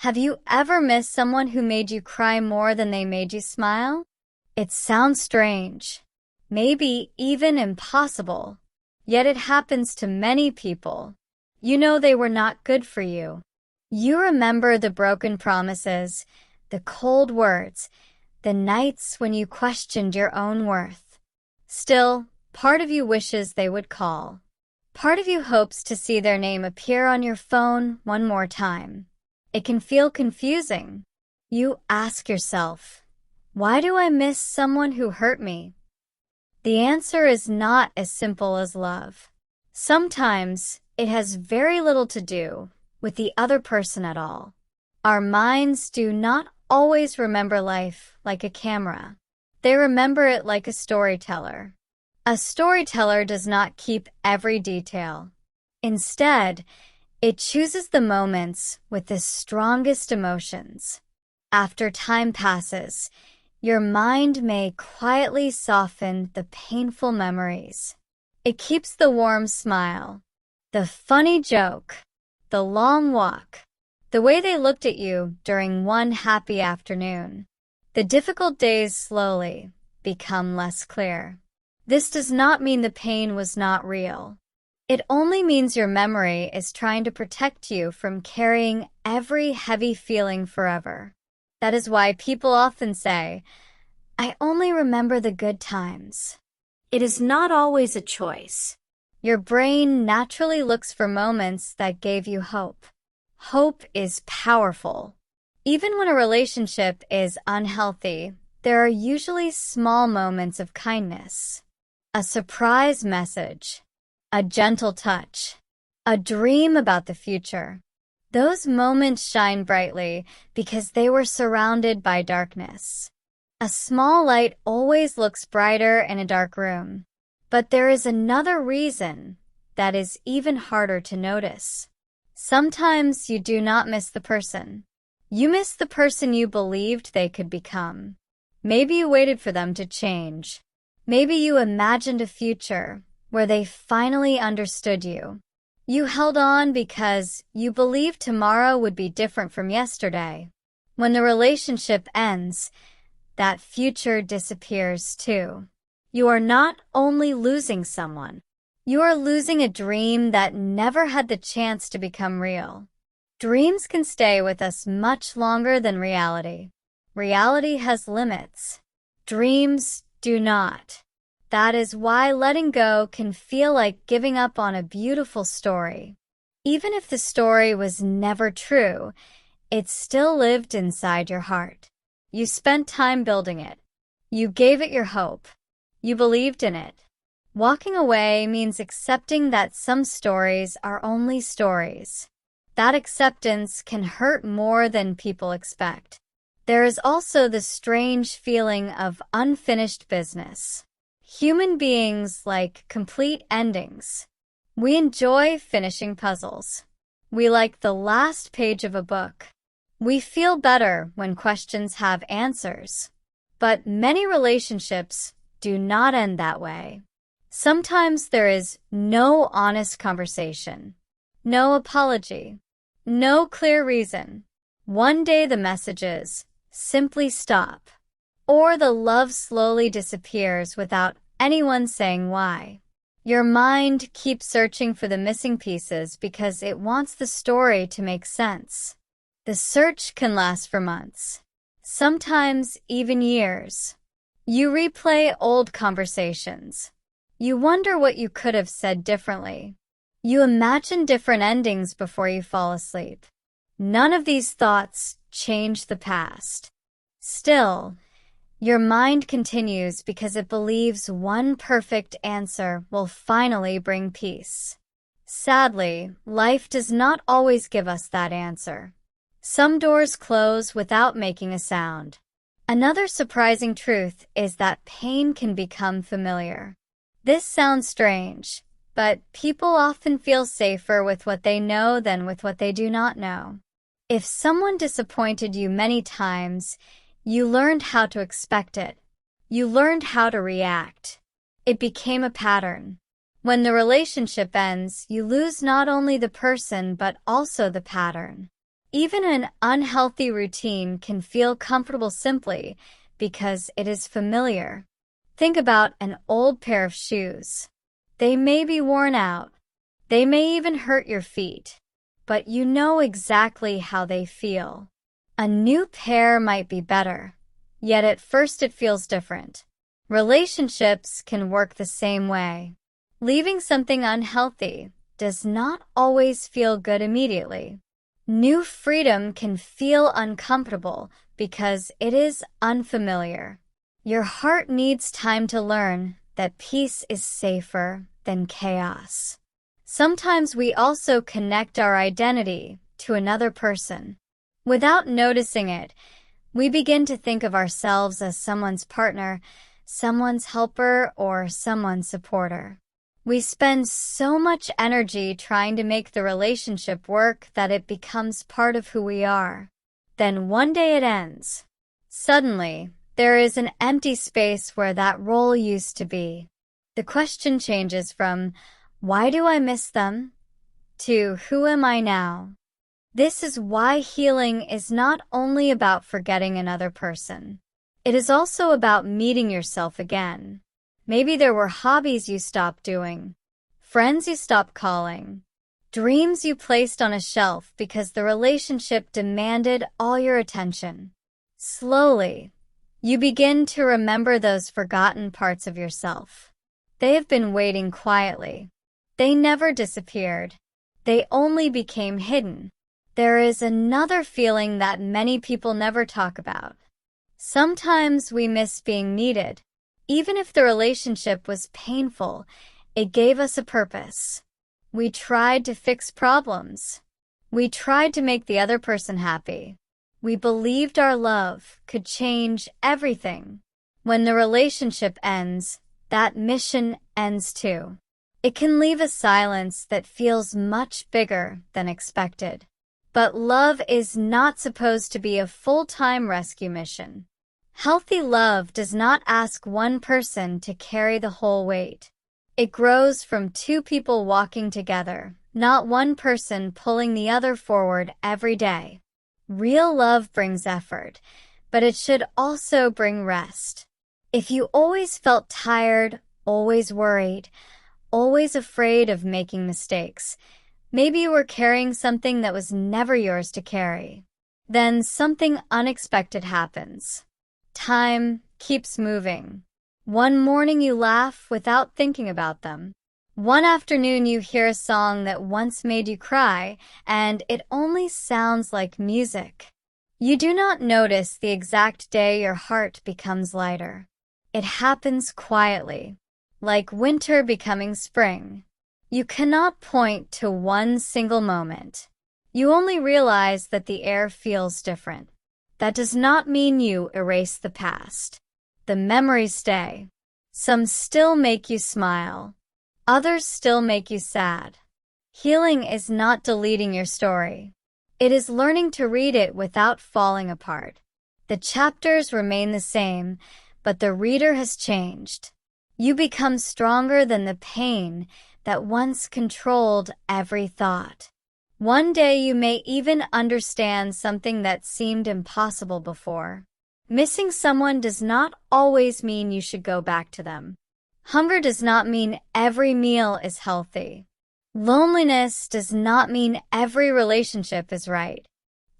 Have you ever missed someone who made you cry more than they made you smile? It sounds strange, maybe even impossible, yet it happens to many people. You know they were not good for you. You remember the broken promises, the cold words, the nights when you questioned your own worth. Still, part of you wishes they would call. Part of you hopes to see their name appear on your phone one more time. It can feel confusing. You ask yourself, why do I miss someone who hurt me? The answer is not as simple as love. Sometimes it has very little to do with the other person at all. Our minds do not always remember life like a camera. They remember it like a storyteller. A storyteller does not keep every detail. Instead, it chooses the moments with the strongest emotions. After time passes, your mind may quietly soften the painful memories. It keeps the warm smile, the funny joke, the long walk, the way they looked at you during one happy afternoon. The difficult days slowly become less clear. This does not mean the pain was not real. It only means your memory is trying to protect you from carrying every heavy feeling forever. That is why people often say, I only remember the good times. It is not always a choice. Your brain naturally looks for moments that gave you hope. Hope is powerful. Even when a relationship is unhealthy, there are usually small moments of kindness. A surprise message, a gentle touch, a dream about the future. Those moments shine brightly because they were surrounded by darkness. A small light always looks brighter in a dark room. But there is another reason that is even harder to notice. Sometimes you do not miss the person. You miss the person you believed they could become. Maybe you waited for them to change. Maybe you imagined a future where they finally understood you. You held on because you believed tomorrow would be different from yesterday. When the relationship ends, that future disappears too. You are not only losing someone, you are losing a dream that never had the chance to become real. Dreams can stay with us much longer than reality. Reality has limits. Dreams do not. That is why letting go can feel like giving up on a beautiful story. Even if the story was never true, it still lived inside your heart. You spent time building it. You gave it your hope. You believed in it. Walking away means accepting that some stories are only stories. That acceptance can hurt more than people expect. There is also the strange feeling of unfinished business. Human beings like complete endings. We enjoy finishing puzzles. We like the last page of a book. We feel better when questions have answers. But many relationships do not end that way. Sometimes there is no honest conversation, no apology, no clear reason. One day the message is, simply stop. Or the love slowly disappears without anyone saying why. Your mind keeps searching for the missing pieces because it wants the story to make sense. The search can last for months, sometimes even years. You replay old conversations. You wonder what you could have said differently. You imagine different endings before you fall asleep. None of these thoughts change the past. Still, your mind continues because it believes one perfect answer will finally bring peace. Sadly, life does not always give us that answer. Some doors close without making a sound. Another surprising truth is that pain can become familiar. This sounds strange, but people often feel safer with what they know than with what they do not know. If someone disappointed you many times, you learned how to expect it. You learned how to react. It became a pattern. When the relationship ends, you lose not only the person but also the pattern. Even an unhealthy routine can feel comfortable simply because it is familiar. Think about an old pair of shoes. They may be worn out. They may even hurt your feet, but you know exactly how they feel. A new pair might be better, yet at first it feels different. Relationships can work the same way. Leaving something unhealthy does not always feel good immediately. New freedom can feel uncomfortable because it is unfamiliar. Your heart needs time to learn that peace is safer than chaos. Sometimes we also connect our identity to another person. Without noticing it, we begin to think of ourselves as someone's partner, someone's helper, or someone's supporter. We spend so much energy trying to make the relationship work that it becomes part of who we are. Then one day it ends. Suddenly, there is an empty space where that role used to be. The question changes from, "Why do I miss them?" to "Who am I now?" This is why healing is not only about forgetting another person. It is also about meeting yourself again. Maybe there were hobbies you stopped doing, friends you stopped calling, dreams you placed on a shelf because the relationship demanded all your attention. Slowly, you begin to remember those forgotten parts of yourself. They have been waiting quietly. They never disappeared. They only became hidden. There is another feeling that many people never talk about. Sometimes we miss being needed. Even if the relationship was painful, it gave us a purpose. We tried to fix problems. We tried to make the other person happy. We believed our love could change everything. When the relationship ends, that mission ends too. It can leave a silence that feels much bigger than expected. But love is not supposed to be a full-time rescue mission. Healthy love does not ask one person to carry the whole weight. It grows from two people walking together, not one person pulling the other forward every day. Real love brings effort, but it should also bring rest. If you always felt tired, always worried, always afraid of making mistakes, maybe you were carrying something that was never yours to carry. Then something unexpected happens. Time keeps moving. One morning you laugh without thinking about them. One afternoon you hear a song that once made you cry, and it only sounds like music. You do not notice the exact day your heart becomes lighter. It happens quietly, like winter becoming spring. You cannot point to one single moment. You only realize that the air feels different. That does not mean you erase the past. The memories stay. Some still make you smile. Others still make you sad. Healing is not deleting your story. It is learning to read it without falling apart. The chapters remain the same, but the reader has changed. You become stronger than the pain that once controlled every thought. One day you may even understand something that seemed impossible before. Missing someone does not always mean you should go back to them. Hunger does not mean every meal is healthy. Loneliness does not mean every relationship is right.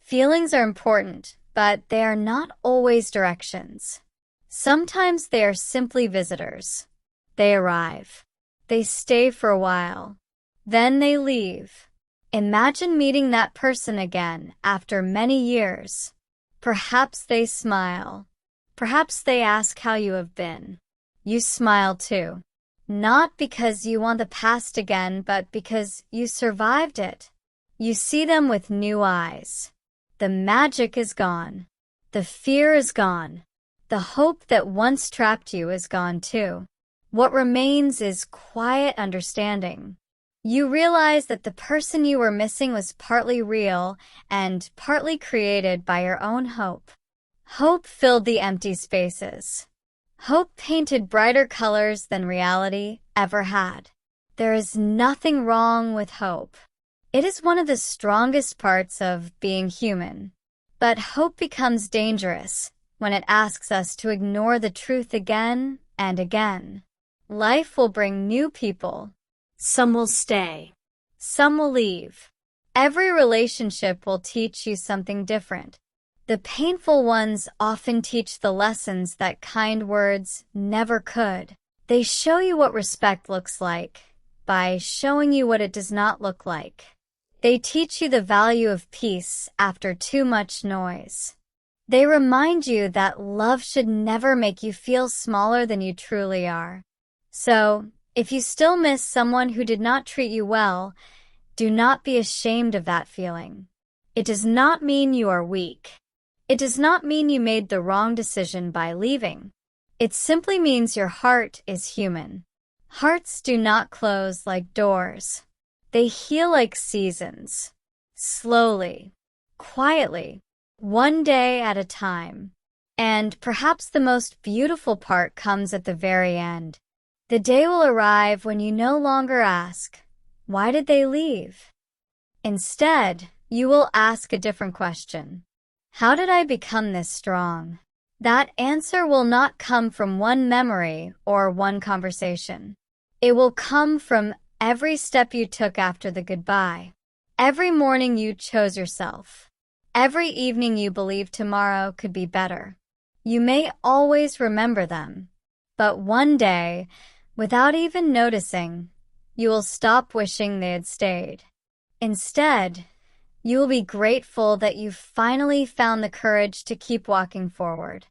Feelings are important, but they are not always directions. Sometimes they are simply visitors. They arrive. They stay for a while. Then they leave. Imagine meeting that person again after many years. Perhaps they smile. Perhaps they ask how you have been. You smile too. Not because you want the past again, but because you survived it. You see them with new eyes. The magic is gone. The fear is gone. The hope that once trapped you is gone too. What remains is quiet understanding. You realize that the person you were missing was partly real and partly created by your own hope. Hope filled the empty spaces. Hope painted brighter colors than reality ever had. There is nothing wrong with hope. It is one of the strongest parts of being human. But hope becomes dangerous when it asks us to ignore the truth again and again. Life will bring new people. Some will stay. Some will leave. Every relationship will teach you something different. The painful ones often teach the lessons that kind words never could. They show you what respect looks like by showing you what it does not look like. They teach you the value of peace after too much noise. They remind you that love should never make you feel smaller than you truly are. So, if you still miss someone who did not treat you well, do not be ashamed of that feeling. It does not mean you are weak. It does not mean you made the wrong decision by leaving. It simply means your heart is human. Hearts do not close like doors. They heal like seasons. Slowly, quietly, one day at a time. And perhaps the most beautiful part comes at the very end. The day will arrive when you no longer ask, "Why did they leave?" Instead, you will ask a different question. How did I become this strong? That answer will not come from one memory or one conversation. It will come from every step you took after the goodbye. Every morning you chose yourself. Every evening you believed tomorrow could be better. You may always remember them, but one day, without even noticing, you will stop wishing they had stayed. Instead, you will be grateful that you finally found the courage to keep walking forward.